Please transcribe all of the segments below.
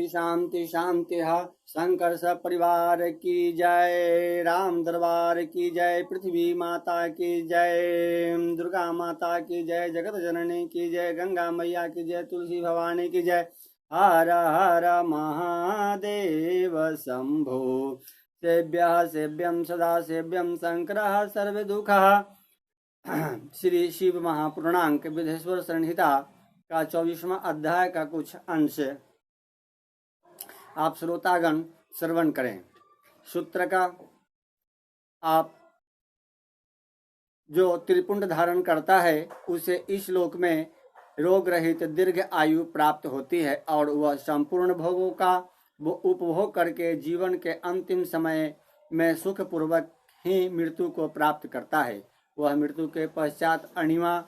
शांति शांति। शंकर सब परिवार की जय, राम दरबार की जय, पृथ्वी माता की जय, दुर्गा माता की जय, जगत जननी की जय, गंगा मैया की जय, तुलसी भवानी की जय। हर हर महादेव शंभो। सेव्यः सेव्यं सदा सेव्यं शंकरः सर्वदुःखः। श्री शिव महापुराणांक विधेश्वर संहिता का 24वां अध्याय का कुछ अंश आप श्रोतागण श्रवण करें। सूत्र का आप जो त्रिपुंड धारण करता है उसे इस लोक में रोग रहित दीर्घ आयु प्राप्त होती है और वह संपूर्ण भोगों का उपभोग करके जीवन के अंतिम समय में सुख पूर्वक ही मृत्यु को प्राप्त करता है। वह मृत्यु के पश्चात अणिमा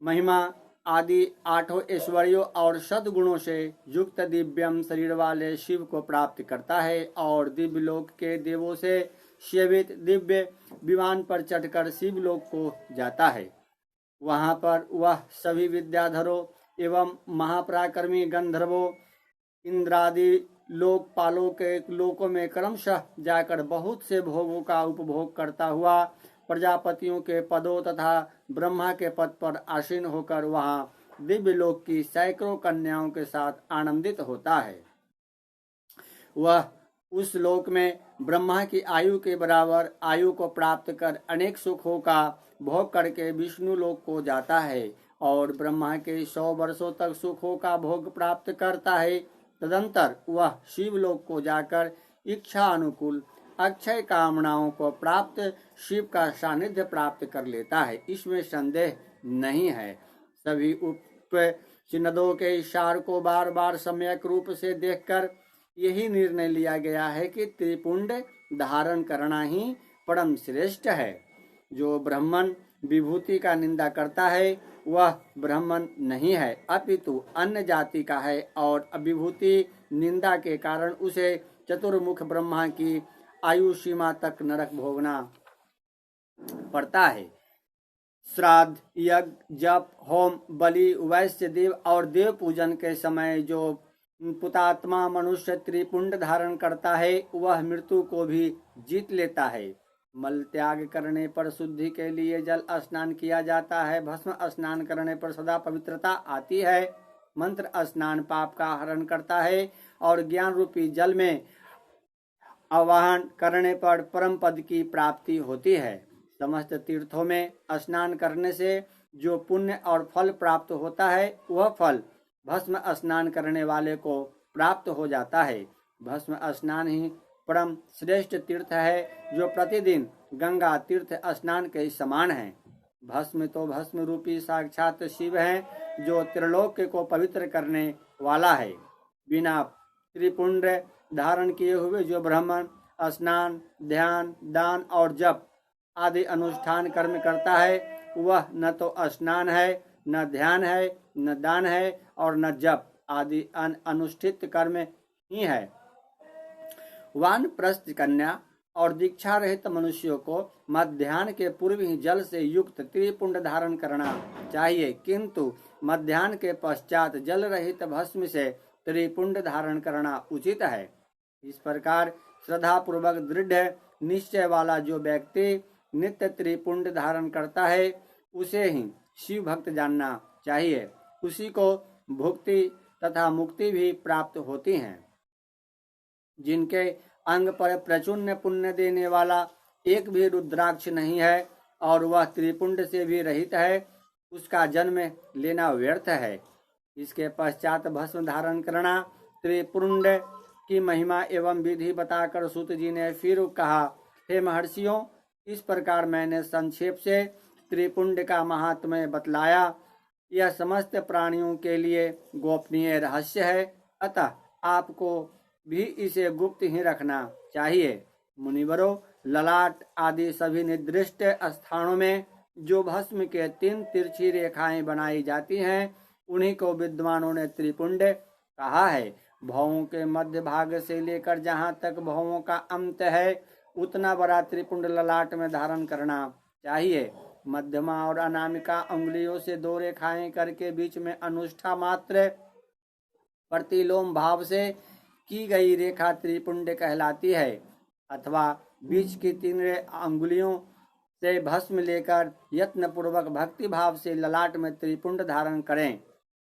महिमा आदि 8 ऐश्वर्यों और सद्गुणों से युक्त दिव्यम शरीर वाले शिव को प्राप्त करता है और दिव्य लोक के देवों से सेवित दिव्य विमान पर चढ़कर शिव लोक को जाता है। वहां पर वह सभी विद्याधरों एवं महापराक्रमी गंधर्वों इंद्रादि लोकपालों के लोकों में क्रमशः जाकर बहुत से भोगों का उपभोग करता हुआ प्रजापतियों के पदों तथा ब्रह्मा के पद पर आसीन होकर वहां दिव्य लोक की सैकड़ों कन्याओं के साथ आनंदित होता है। वह उस लोक में ब्रह्मा की आयु के बराबर आयु को प्राप्त कर अनेक सुखों का भोग करके विष्णु लोक को जाता है और ब्रह्मा के 100 वर्षों तक सुखों का भोग प्राप्त करता है। तदंतर वह शिवलोक को जाकर इच्छा अनुकूल अक्षय कामनाओं को प्राप्त शिव का सानिध्य प्राप्त कर लेता है, इसमें संदेह नहीं है। सभी उपचिनदों के इशार को बार बार सम्यक रूप से देखकर यही निर्णय लिया गया है कि त्रिपुंड धारण करना ही परम श्रेष्ठ है। जो ब्राह्मण विभूति का निंदा करता है वह ब्राह्मण नहीं है अपितु अन्य जाति का है और विभूति निंदा के कारण उसे चतुर्मुख ब्रह्मा की आयु सीमा तक नरक भोगना पड़ता है। श्राद्ध यज्ञ जप होम बलि वैश्य देव और देव पूजन के समय जो पुतात्मा मनुष्य त्रिपुंड धारण करता है वह मृत्यु को भी जीत लेता है। मल त्याग करने पर शुद्धि के लिए जल स्नान किया जाता है। भस्म स्नान करने पर सदा पवित्रता आती है। मंत्र स्नान पाप का हरण करता है और ज्ञान रूपी जल में आवाहन करने पर परम पद की प्राप्ति होती है। समस्त तीर्थों में स्नान करने से जो पुण्य और फल प्राप्त होता है वह फल भस्म स्नान करने वाले को प्राप्त हो जाता है। भस्म स्नान ही परम श्रेष्ठ तीर्थ है जो प्रतिदिन गंगा तीर्थ स्नान के समान है। भस्म तो भस्म रूपी साक्षात शिव है जो त्रिलोक को पवित्र करने वाला है। बिना त्रिपुंड धारण किए हुए जो ब्राह्मण स्नान ध्यान दान और जप आदि अनुष्ठान कर्म करता है वह न तो स्नान है न ध्यान है न दान है और न जप आदि अनुष्ठित कर्म ही है। वानप्रस्थ कन्या और दीक्षा रहित मनुष्यों को मध्याह्न के पूर्व ही जल से युक्त त्रिपुंड धारण करना चाहिए, किंतु मध्याह्न के पश्चात जल रहित भस्म से त्रिपुंड धारण करना उचित है। इस प्रकार श्रद्धा पूर्वक दृढ़ निश्चय वाला जो व्यक्ति नित्य त्रिपुंड धारण करता है उसे ही शिव भक्त जानना चाहिए। उसी को भुक्ति तथा मुक्ति भी प्राप्त होती हैं। जिनके अंग पर प्रचुन्न पुण्य देने वाला एक भी रुद्राक्ष नहीं है और वह त्रिपुंड से भी रहित है उसका जन्म लेना व्यर्थ है। इसके पश्चात भस्म धारण करना त्रिपुंड की महिमा एवं विधि बताकर सूत जी ने फिर कहा, हे महर्षियों, इस प्रकार मैंने संक्षेप से त्रिपुंड का महात्म्य बतलाया। यह समस्त प्राणियों के लिए गोपनीय रहस्य है, अतः आपको भी इसे गुप्त ही रखना चाहिए। मुनिवरों, ललाट आदि सभी निर्दिष्ट स्थानों में जो भस्म के 3 तिरछी रेखाएं बनाई जाती हैं उन्हीं को विद्वानों ने त्रिपुंड कहा है। भवों के मध्य भाग से लेकर जहाँ तक भवों का अंत है उतना बड़ा त्रिपुंड ललाट में धारण करना चाहिए। मध्यमा और अनामिका अंगुलियों से 2 रेखाएं करके बीच में अनुष्ठा मात्र प्रतिलोम भाव से की गई रेखा त्रिपुंड कहलाती है। अथवा बीच की 3 अंगुलियों से भस्म लेकर यत्न पूर्वक भक्ति भाव से ललाट में त्रिपुंड धारण करें।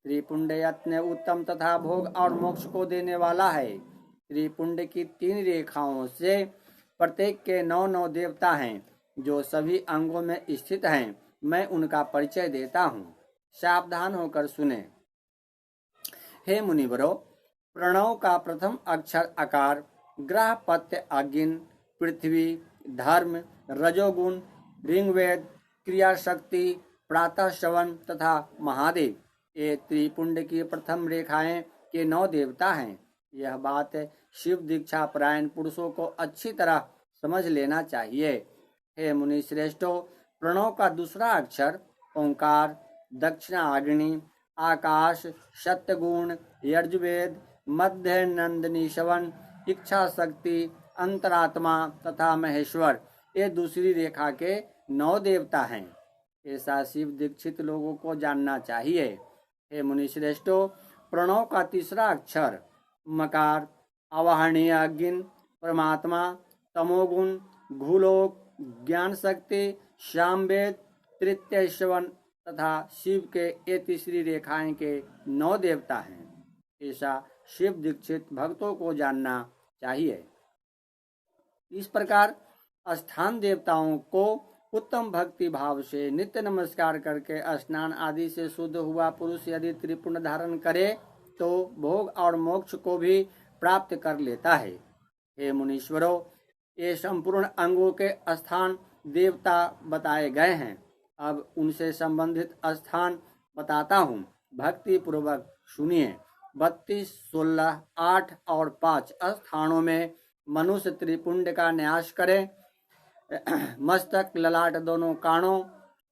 त्रिपुंड यत्न उत्तम तथा भोग और मोक्ष को देने वाला है। त्रिपुंड की 3 रेखाओं से प्रत्येक के 9 देवता हैं जो सभी अंगों में स्थित हैं। मैं उनका परिचय देता हूँ, सावधान होकर सुने। हे मुनिवरों, प्रणव का प्रथम अक्षर आकार, ग्रह पत्य अग्नि, पृथ्वी, धर्म, रजोगुण, ऋग्वेद, क्रिया शक्ति, प्रातः श्रवण तथा महादेव, ये त्रिपुंड की प्रथम रेखाएं के 9 देवता हैं। यह बात शिव दीक्षा परायण पुरुषों को अच्छी तरह समझ लेना चाहिए। हे मुनि श्रेष्ठों, प्रणव का दूसरा अक्षर ओंकार, दक्षिणाग्नि, आकाश, सत्यगुण, यजुर्वेद, मध्य नंदिनी श्रवण, इच्छा शक्ति, अंतरात्मा तथा महेश्वर, ये दूसरी रेखा के 9 देवता हैं। ऐसा शिव दीक्षित लोगों को जानना चाहिए। हे मुनि श्रेष्ठों, प्रणव का तीसरा अक्षर मकार, आवाहनीय अग्नि, परमात्मा, तमोगुण, भूलोक, ज्ञान शक्ति, सामवेद, तृतीय श्रवण तथा शिव के ये तीसरी रेखाएं के 9 देवता हैं। ऐसा शिव दीक्षित भक्तों को जानना चाहिए। इस प्रकार स्थान देवताओं को उत्तम भक्ति भाव से नित्य नमस्कार करके स्नान आदि से शुद्ध हुआ पुरुष यदि त्रिपुंड धारण करे तो भोग और मोक्ष को भी प्राप्त कर लेता है। हे मुनीश्वरों, ये संपूर्ण अंगों के स्थान देवता बताए गए हैं। अब उनसे संबंधित स्थान बताता हूँ, भक्ति पूर्वक सुनिए। 32, 16, 8 और 5 स्थानों में मनुष्य त्रिपुंड का न्यास करे। मस्तक, ललाट, दोनों कानों,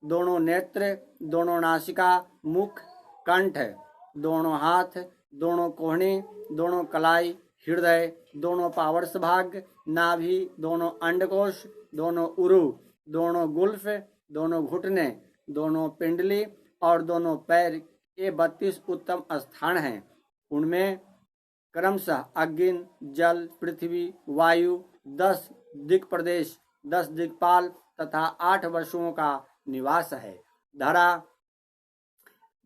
दोनों नेत्र, दोनों नासिका, मुख, कंठ, दोनों हाथ, दोनों कोहनी, दोनों कलाई, हृदय, दोनों पार्श्व भाग, नाभि, दोनों अंडकोश, दोनों उरु, दोनों गुल्फ, दोनों घुटने, दोनों पिंडली और दोनों पैर, ये 32 उत्तम स्थान हैं। उनमें क्रमशः अग्नि, जल, पृथ्वी, वायु, 10 दिक् प्रदेश, 10 दिक्पाल तथा 8 वसुओं का निवास है। धरा,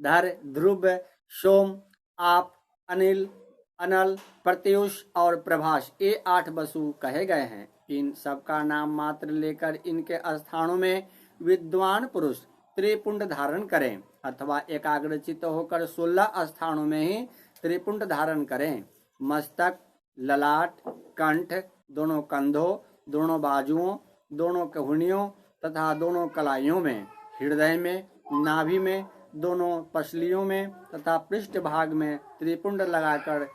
धर, ध्रुव, सोम, आप, अनिल, अनल, प्रत्युष और प्रभास, ये 8 वसु कहे गए हैं। इन सबका नाम मात्र लेकर इनके स्थानों में विद्वान पुरुष त्रिपुंड धारण करें अथवा एकाग्रचित्त होकर 16 स्थानों में ही त्रिपुंड धारण करें। मस्तक, ललाट, कंठ, दोनों कंधों, दोनों बाजुओं, दोनों कहुनियों तथा दोनों कलाइयों में, हृदय में, नाभि में, दोनों पसलियों में तथा पृष्ठ भाग में त्रिपुंड लगाकर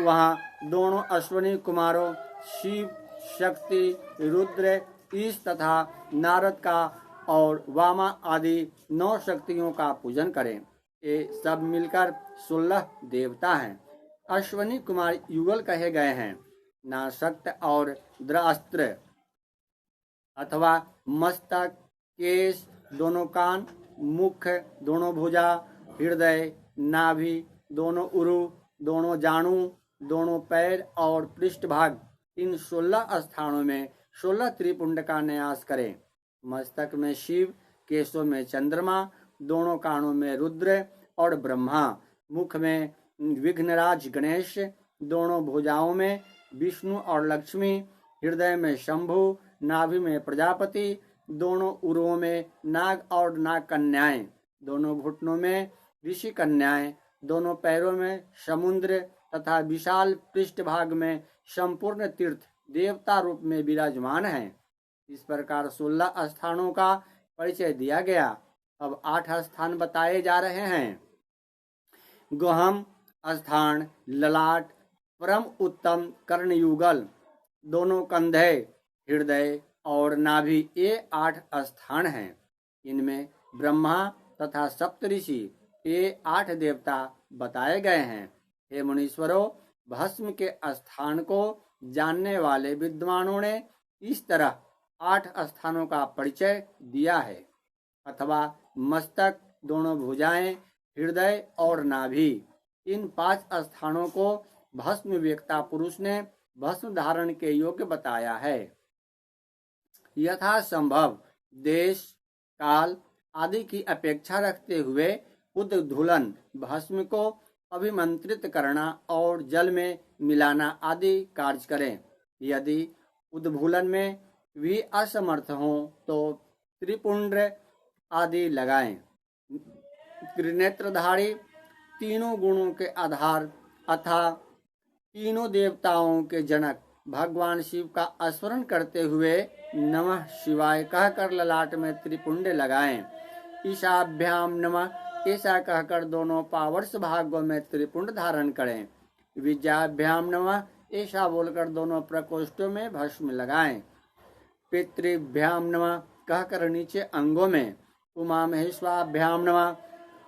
वहाँ दोनों अश्वनी कुमारों शिव, शक्ति, रुद्र, ईश तथा नारद का और वामा आदि 9 शक्तियों का पूजन करें। ये सब मिलकर 16 देवता हैं। अश्वनी कुमार युगल कहे गए हैं। नासक्त और द्रास्त्र अथवा मस्तक, केश, दोनों कान, मुख, दोनों भुजा, हृदय, नाभि, दोनों उरु, दोनों जानु, दोनों पैर और पृष्ठभाग, इन 16 स्थानों में 16 त्रिपुंड का न्यास करें। मस्तक में शिव, केशों में चंद्रमा, दोनों कानों में रुद्र और ब्रह्मा, मुख में विघ्नराज गणेश, दोनों भुजाओं में विष्णु और लक्ष्मी, हृदय में शंभु, नाभि में प्रजापति, दोनों उरुओं में नाग और नाग कन्याएं, दोनों घुटनों में ऋषि कन्याएं, दोनों पैरों में समुद्र तथा विशाल पृष्ठभाग में संपूर्ण तीर्थ देवता रूप में विराजमान हैं। इस प्रकार 16 स्थानों का परिचय दिया गया। अब 8 स्थान बताए जा रहे हैं। गुहम स्थान, ललाट, परम उत्तम कर्णयुगल, दोनों कंधे, हृदय और नाभि, ये 8 स्थान हैं। इनमें ब्रह्मा तथा सप्तऋषि, ये 8 देवता बताए गए हैं। हे मुनीश्वरों, भस्म के स्थान को जानने वाले विद्वानों ने इस तरह 8 स्थानों का परिचय दिया है। अथवा मस्तक, दोनों भुजाएं, हृदय और नाभि, इन 5 स्थानों को भस्म वेक्ता पुरुष ने भस्म धारण के योग्य बताया है। यथासंभव देश काल आदि की अपेक्षा रखते हुए उद्धूलन भस्म को अभिमंत्रित करना और जल में मिलाना आदि कार्य करें। यदि उद्भूलन में भी असमर्थ हों तो त्रिपुंड आदि लगाएं। त्रिनेत्रधारी तीनों गुणों के आधार अथा तीनों देवताओं के जनक भगवान शिव का स्मरण करते हुए नमः शिवाय कहकर ललाट में त्रिपुंड लगाएं। ईशाभ्याम नमः ऐसा कहकर दोनों पार्श्व भागों में त्रिपुंड धारण करें। विद्याभ्याम नमः ऐसा बोलकर दोनों प्रकोष्ठों में भस्म लगाएं। पितृभ्याम नमः कहकर नीचे अंगों में, उमा महेश्वराभ्याम नमः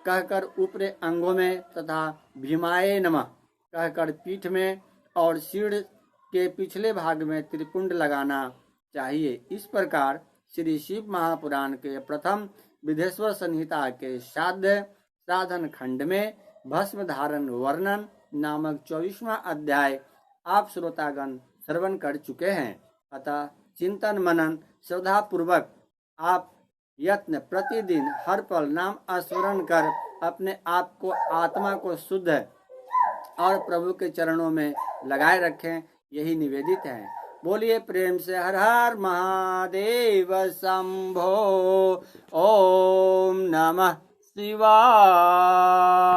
कहकर ऊपरी अंगों में तथा भीमाय नमः कहकर पीठ में और सिर के पिछले भाग में त्रिपुंड लगाना चाहिए। इस प्रकार श्री शिव महापुराण के प्रथम विधेश्वर संहिता के साध्य साधन खंड में भस्म धारण वर्णन नामक 24वां अध्याय आप श्रोतागण श्रवण कर चुके हैं। अतः चिंतन मनन श्रद्धा पूर्वक आप यत्न प्रतिदिन हर पल नाम स्मरण कर अपने आप को आत्मा को शुद्ध और प्रभु के चरणों में लगाए रखें, यही निवेदित है। बोलिए प्रेम से हर हर महादेव शंभो। ओम नमः शिवाय।